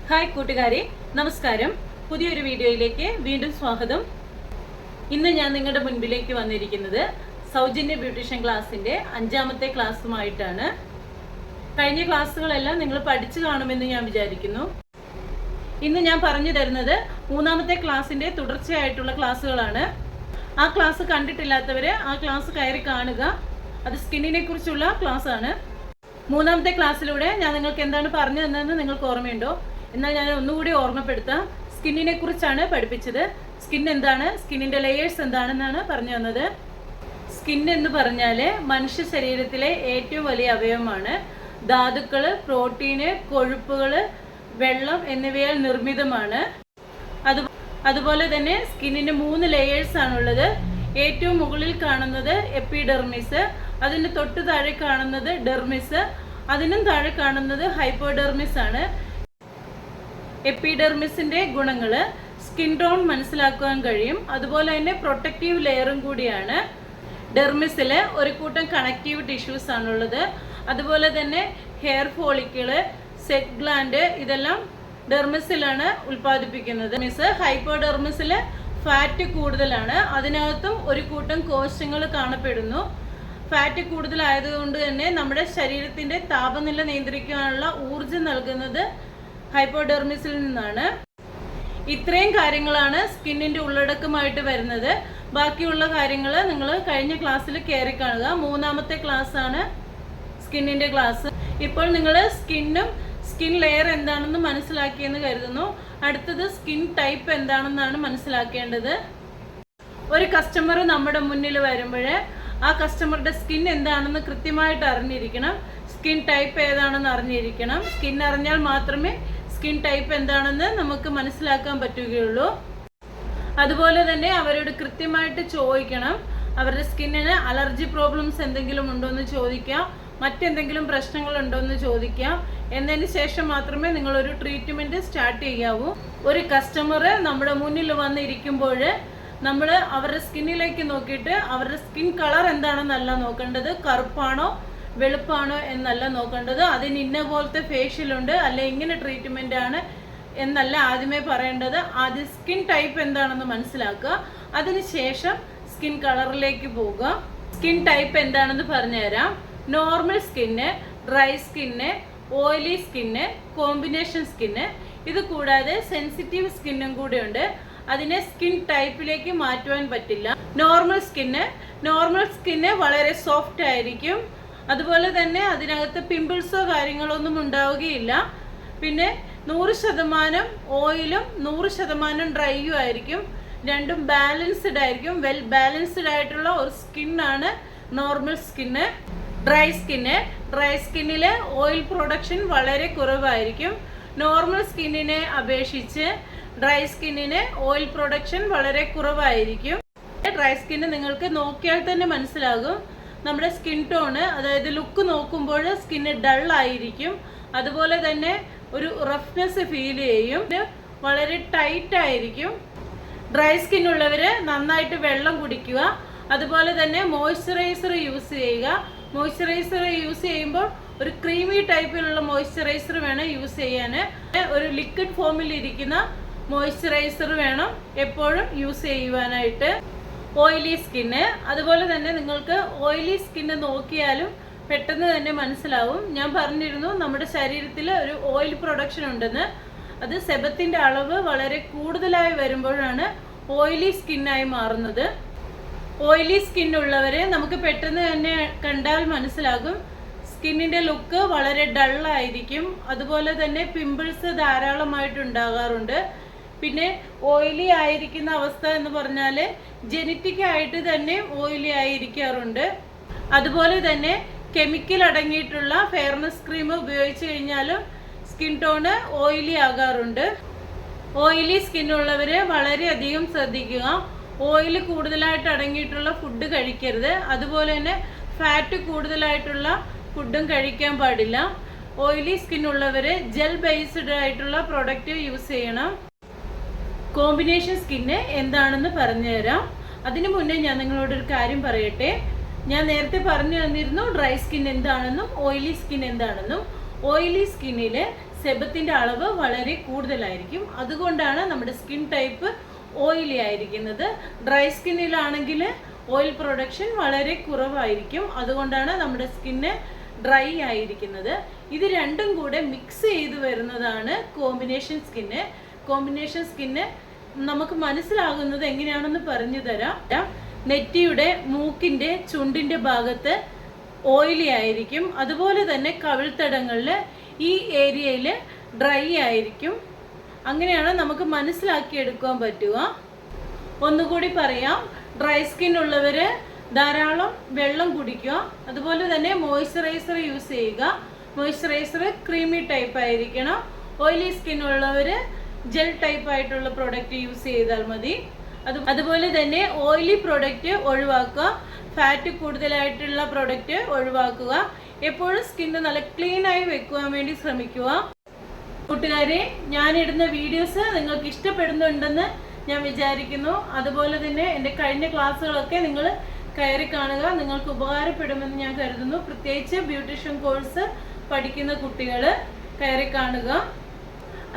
Hi കൂട്ടുകാരെ, നമസ്കാരം. പുതിയൊരു വീഡിയോയിലേക്ക് വീണ്ടും സ്വാഗതം. ഇന്ന് ഞാൻ നിങ്ങളുടെ മുൻപിലേക്ക് വന്നിരിക്കുന്നത് സൗജന്യ ബ്യൂട്ടീഷ്യൻ ക്ലാസ്സിൻ്റെ 5ാമത്തെ ക്ലാസ്സുമായിട്ടാണ്. കഴിഞ്ഞ ക്ലാസ്സുകളെല്ലാം നിങ്ങൾ പഠിച്ചു കാണുമെന്ന് ഞാൻ വിചാരിക്കുന്നു. ഇന്ന് ഞാൻ പറഞ്ഞു തരുന്നത് 3ാമത്തെ ക്ലാസ്സിൻ്റെ തുടർച്ചയായിട്ടുള്ള ക്ലാസ്സുകളാണ്. ആ ക്ലാസ് കണ്ടിട്ടില്ലാത്തവർ ആ ക്ലാസ് കയറി കാണുക. അത് സ്കിന്നിനെ കുറിച്ചുള്ള ക്ലാസ്സാണ്. 3ാമത്തെ ക്ലാസ്സിലൂടെ ഞാൻ നിങ്ങൾക്ക് എന്താണ് പറഞ്ഞു തന്നതെന്ന് നിങ്ങൾക്ക് ഓർമ്മയുണ്ടോ? എന്നാൽ ഞാൻ ഒന്നുകൂടി ഓർമ്മപ്പെടുത്താം. സ്കിന്നിനെ കുറിച്ചാണ് പഠിപ്പിച്ചത്. സ്കിൻ എന്താണ്, സ്കിന്നിൻ്റെ ലെയേഴ്സ് എന്താണെന്നാണ് പറഞ്ഞു തന്നത്. സ്കിൻ എന്ന് പറഞ്ഞാൽ മനുഷ്യ ശരീരത്തിലെ ഏറ്റവും വലിയ അവയവമാണ്. ധാതുക്കൾ, പ്രോട്ടീന്, കൊഴുപ്പുകൾ, വെള്ളം എന്നിവയാൽ നിർമ്മിതമാണ്. അതുപോലെ തന്നെ സ്കിന്നിന് 3 ലെയേഴ്സ് ആണുള്ളത്. ഏറ്റവും മുകളിൽ കാണുന്നത് എപ്പിഡെർമിസ്, അതിന് തൊട്ട് താഴെ കാണുന്നത് ഡെർമിസ്, അതിനും താഴെ കാണുന്നത് ഹൈപ്പോഡെർമിസ് ആണ്. എപ്പിഡെർമിസിൻ്റെ ഗുണങ്ങൾ സ്കിൻ ടോൺ മനസ്സിലാക്കാൻ കഴിയും. അതുപോലെ തന്നെ പ്രൊട്ടക്റ്റീവ് ലെയറും കൂടിയാണ്. ഡെർമിസിൽ ഒരു കൂട്ടം കണക്റ്റീവ് ടിഷ്യൂസ് ആണുള്ളത്. അതുപോലെ തന്നെ ഹെയർ ഫോളിക്കിള്, സെറ്റ് ഗ്ലാൻഡ് ഇതെല്ലാം ഡെർമിസിലാണ് ഉൽപ്പാദിപ്പിക്കുന്നത്. ഹൈപ്പോഡെർമിസിൽ ഫാറ്റ് കൂടുതലാണ്. അതിനകത്തും ഒരു കൂട്ടം കോശങ്ങൾ കാണപ്പെടുന്നു. ഫാറ്റ് കൂടുതലായതുകൊണ്ട് തന്നെ നമ്മുടെ ശരീരത്തിൻ്റെ താപനില നിയന്ത്രിക്കാനുള്ള ഊർജ്ജം നൽകുന്നത് ഹൈപ്പോഡെർമിസിൽ നിന്നാണ്. ഇത്രയും കാര്യങ്ങളാണ് സ്കിന്നിൻ്റെ ഉള്ളടക്കമായിട്ട് വരുന്നത്. ബാക്കിയുള്ള കാര്യങ്ങൾ നിങ്ങൾ കഴിഞ്ഞ ക്ലാസ്സിൽ കയറി കാണുക. 3ാമത്തെ ക്ലാസ്സാണ് സ്കിന്നിൻ്റെ ക്ലാസ്. ഇപ്പോൾ നിങ്ങൾ സ്കിന്നും സ്കിൻ ലെയർ എന്താണെന്ന് മനസ്സിലാക്കിയെന്ന് കരുതുന്നു. അടുത്തത് സ്കിൻ ടൈപ്പ് എന്താണെന്നാണ് മനസ്സിലാക്കേണ്ടത്. ഒരു കസ്റ്റമർ നമ്മുടെ മുന്നിൽ വരുമ്പോൾ ആ കസ്റ്റമറുടെ സ്കിൻ എന്താണെന്ന് കൃത്യമായിട്ട് അറിഞ്ഞിരിക്കണം. സ്കിൻ ടൈപ്പ് ഏതാണെന്ന് അറിഞ്ഞിരിക്കണം. സ്കിൻ അറിഞ്ഞാൽ മാത്രമേ സ്കിൻ ടൈപ്പ് എന്താണെന്ന് നമുക്ക് മനസ്സിലാക്കാൻ പറ്റുകയുള്ളൂ. അതുപോലെ തന്നെ അവരോട് കൃത്യമായിട്ട് ചോദിക്കണം. അവരുടെ സ്കിന്നിന് അലർജി പ്രോബ്ലംസ് എന്തെങ്കിലും ഉണ്ടോ എന്ന് ചോദിക്കാം. മറ്റെന്തെങ്കിലും പ്രശ്നങ്ങളുണ്ടോ എന്ന് ചോദിക്കാം. എന്നതിന് ശേഷം മാത്രമേ നിങ്ങളൊരു ട്രീറ്റ്മെൻറ്റ് സ്റ്റാർട്ട് ചെയ്യാവൂ. ഒരു കസ്റ്റമർ നമ്മുടെ മുന്നിൽ വന്നിരിക്കുമ്പോൾ നമ്മൾ അവരുടെ സ്കിന്നിലേക്ക് നോക്കിയിട്ട് അവരുടെ സ്കിൻ കളർ എന്താണെന്നല്ല നോക്കേണ്ടത്, കറുപ്പാണോ വെളുപ്പാണോ എന്നല്ല നോക്കേണ്ടത്, അതിന് ഇന്ന പോലത്തെ ഫേഷ്യലുണ്ട് അല്ലെ ഇങ്ങനെ ട്രീറ്റ്മെൻ്റ് ആണ് എന്നല്ല ആദ്യമേ പറയേണ്ടത്. ആദ്യം സ്കിൻ ടൈപ്പ് എന്താണെന്ന് മനസ്സിലാക്കുക. അതിനുശേഷം സ്കിൻ കളറിലേക്ക് പോവുക. സ്കിൻ ടൈപ്പ് എന്താണെന്ന് പറഞ്ഞുതരാം. Normal skin, dry skin, oily skin, combination skin, ഇത് കൂടാതെ സെൻസിറ്റീവ് സ്കിന്നും കൂടെ ഉണ്ട്. അതിനെ സ്കിൻ ടൈപ്പിലേക്ക് മാറ്റുവാൻ പറ്റില്ല. നോർമൽ സ്കിന്ന് വളരെ സോഫ്റ്റ് ആയിരിക്കും. അതുപോലെ തന്നെ അതിനകത്ത് പിമ്പിൾസോ കാര്യങ്ങളോ ഒന്നും ഉണ്ടാവുകയില്ല. പിന്നെ 100% ഓയിലും 100% ഡ്രൈയും ആയിരിക്കും. രണ്ടും ബാലൻസ്ഡ് ആയിരിക്കും. വെൽ ബാലൻസ്ഡ് ആയിട്ടുള്ള ഒരു സ്കിന്നാണ് നോർമൽ സ്കിന്ന്. ഡ്രൈ സ്കിന്നിൽ ഓയിൽ പ്രൊഡക്ഷൻ വളരെ കുറവായിരിക്കും. നോർമൽ സ്കിന്നിനെ അപേക്ഷിച്ച് ഡ്രൈ സ്കിന്നിന് ഓയിൽ പ്രൊഡക്ഷൻ വളരെ കുറവായിരിക്കും. ഡ്രൈ സ്കിന്ന് നിങ്ങൾക്ക് നോക്കിയാൽ തന്നെ മനസ്സിലാകും. നമ്മുടെ സ്കിൻ ടോണ്, അതായത് ലുക്ക് നോക്കുമ്പോൾ സ്കിന്ന് ഡൾ ആയിരിക്കും. അതുപോലെ തന്നെ ഒരു റഫ്നെസ് ഫീൽ ചെയ്യും. വളരെ ടൈറ്റ് ആയിരിക്കും. ഡ്രൈ സ്കിന്നുള്ളവർ നന്നായിട്ട് വെള്ളം കുടിക്കുക. അതുപോലെ തന്നെ മോയ്സ്ചറൈസർ യൂസ് ചെയ്യുക. മോയ്സ്ചറൈസർ യൂസ് ചെയ്യുമ്പോൾ ഒരു ക്രീമി ടൈപ്പിലുള്ള മോയ്സ്ചറൈസർ വേണം യൂസ് ചെയ്യാൻ. ഒരു ലിക്വിഡ് ഫോമിൽ ഇരിക്കുന്ന മോയ്സ്ചറൈസർ വേണം എപ്പോഴും യൂസ് ചെയ്യുവാനായിട്ട്. ഓയിലി സ്കിന്ന്, അതുപോലെ തന്നെ നിങ്ങൾക്ക് ഓയിലി സ്കിന്ന് നോക്കിയാലും പെട്ടെന്ന് തന്നെ മനസ്സിലാവും. ഞാൻ പറഞ്ഞിരുന്നു നമ്മുടെ ശരീരത്തിൽ ഒരു ഓയിൽ പ്രൊഡക്ഷൻ ഉണ്ടെന്ന്. അത് സെബത്തിൻ്റെ അളവ് വളരെ കൂടുതലായി വരുമ്പോഴാണ് ഓയിലി സ്കിന്നായി മാറുന്നത്. ഓയിലി സ്കിന്നുള്ളവരെ നമുക്ക് പെട്ടെന്ന് തന്നെ കണ്ടാൽ മനസ്സിലാകും. സ്കിന്നിൻ്റെ ലുക്ക് വളരെ ഡള്ളായിരിക്കും. അതുപോലെ തന്നെ പിമ്പിൾസ് ധാരാളമായിട്ട് ഉണ്ടാകാറുണ്ട്. പിന്നെ ഓയിലി ആയിരിക്കുന്ന അവസ്ഥ എന്ന് പറഞ്ഞാൽ ജനറ്റിക് ആയിട്ട് തന്നെ ഓയിലി ആയിരിക്കാറുണ്ട്. അതുപോലെ തന്നെ കെമിക്കൽ അടങ്ങിയിട്ടുള്ള ഫെയർനെസ് ക്രീം ഉപയോഗിച്ച് കഴിഞ്ഞാലും സ്കിൻ ടോണ് ഓയിലി ആകാറുണ്ട്. ഓയിലി സ്കിന്നുള്ളവർ വളരെയധികം ശ്രദ്ധിക്കുക. ഓയിൽ കൂടുതലായിട്ട് അടങ്ങിയിട്ടുള്ള ഫുഡ് കഴിക്കരുത്. അതുപോലെ തന്നെ ഫാറ്റ് കൂടുതലായിട്ടുള്ള ഫുഡും കഴിക്കാൻ പാടില്ല. ഓയിലി സ്കിന്നുള്ളവർ ജെൽ ബേസ്ഡ് ആയിട്ടുള്ള പ്രൊഡക്റ്റ് യൂസ് ചെയ്യണം. കോമ്പിനേഷൻ സ്കിന്ന് എന്താണെന്ന് പറഞ്ഞുതരാം. അതിനു മുന്നേ ഞാൻ നിങ്ങളോടൊരു കാര്യം പറയട്ടെ. ഞാൻ നേരത്തെ പറഞ്ഞു തന്നിരുന്നു ഡ്രൈ സ്കിൻ എന്താണെന്നും ഓയിലി സ്കിൻ എന്താണെന്നും. ഓയിലി സ്കിന്നിൽ സെബത്തിൻ്റെ അളവ് വളരെ കൂടുതലായിരിക്കും. അതുകൊണ്ടാണ് നമ്മുടെ സ്കിൻ ടൈപ്പ് ഓയിലി ആയിരിക്കുന്നത്. ഡ്രൈ സ്കിന്നിലാണെങ്കിൽ ഓയിൽ പ്രൊഡക്ഷൻ വളരെ കുറവായിരിക്കും. അതുകൊണ്ടാണ് നമ്മുടെ സ്കിന്ന് ഡ്രൈ ആയിരിക്കുന്നത്. ഇത് രണ്ടും കൂടെ മിക്സ് ചെയ്ത് വരുന്നതാണ് കോമ്പിനേഷൻ സ്കിന്ന്. കോമ്പിനേഷൻ സ്കിന്ന് നമുക്ക് മനസ്സിലാകുന്നത് എങ്ങനെയാണെന്ന് പറഞ്ഞു തരാം. നെറ്റിയുടെ, മൂക്കിൻ്റെ, ചുണ്ടിൻ്റെ ഭാഗത്ത് ഓയിലി ആയിരിക്കും. അതുപോലെ തന്നെ കവിൾത്തടങ്ങളിൽ ഈ ഏരിയയിൽ ഡ്രൈ ആയിരിക്കും. അങ്ങനെയാണ് നമുക്ക് മനസ്സിലാക്കിയെടുക്കാൻ പറ്റുക. ഒന്നുകൂടി പറയാം, ഡ്രൈ സ്കിൻ ഉള്ളവർ ധാരാളം വെള്ളം കുടിക്കുക. അതുപോലെ തന്നെ മോയ്സ്ചറൈസർ യൂസ് ചെയ്യുക. മോയ്സ്ചറൈസർ ക്രീമി ടൈപ്പ് ആയിരിക്കണം. ഓയിലി സ്കിൻ ഉള്ളവർ ജെൽ ടൈപ്പ് ആയിട്ടുള്ള പ്രൊഡക്റ്റ് യൂസ് ചെയ്താൽ മതി. അതുപോലെ തന്നെ ഓയിലി പ്രൊഡക്റ്റ് ഒഴിവാക്കുക. ഫാറ്റ് കൂടുതലായിട്ടുള്ള പ്രൊഡക്റ്റ് ഒഴിവാക്കുക. എപ്പോഴും സ്കിന്ന് നല്ല ക്ലീനായി വെക്കുവാൻ വേണ്ടി ശ്രമിക്കുക. കൂട്ടുകാരെ, ഞാനിടുന്ന വീഡിയോസ് നിങ്ങൾക്ക് ഇഷ്ടപ്പെടുന്നുണ്ടെന്ന് ഞാൻ വിചാരിക്കുന്നു. അതുപോലെ തന്നെ എൻ്റെ കഴിഞ്ഞ ക്ലാസ്സുകളൊക്കെ നിങ്ങൾ കയറി കാണുക. നിങ്ങൾക്ക് ഉപകാരപ്പെടുമെന്ന് ഞാൻ കരുതുന്നു. പ്രത്യേകിച്ച് ബ്യൂട്ടീഷ്യൻ കോഴ്സ് പഠിക്കുന്ന കുട്ടികൾ കയറി കാണുക.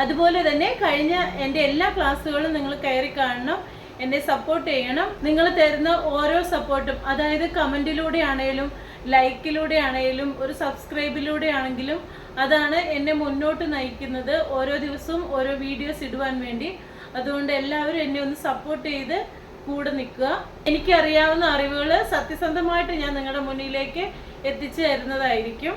അതുപോലെ തന്നെ കഴിഞ്ഞ എൻ്റെ എല്ലാ ക്ലാസ്സുകളും നിങ്ങൾ കയറി കാണണം, എന്നെ സപ്പോർട്ട് ചെയ്യണം. നിങ്ങൾ തരുന്ന ഓരോ സപ്പോർട്ടും, അതായത് കമൻറ്റിലൂടെ ആണെങ്കിലും ലൈക്കിലൂടെ ആണെങ്കിലും ഒരു സബ്സ്ക്രൈബിലൂടെ ആണെങ്കിലും, അതാണ് എന്നെ മുന്നോട്ട് നയിക്കുന്നത്, ഓരോ ദിവസവും ഓരോ വീഡിയോസ് ഇടുവാൻ വേണ്ടി. അതുകൊണ്ട് എല്ലാവരും എന്നെ ഒന്ന് സപ്പോർട്ട് ചെയ്ത് കൂടെ നിൽക്കുക. എനിക്കറിയാവുന്ന അറിവുകൾ സത്യസന്ധമായിട്ട് ഞാൻ നിങ്ങളുടെ മുന്നിലേക്ക് എത്തിച്ചു തരുന്നതായിരിക്കും.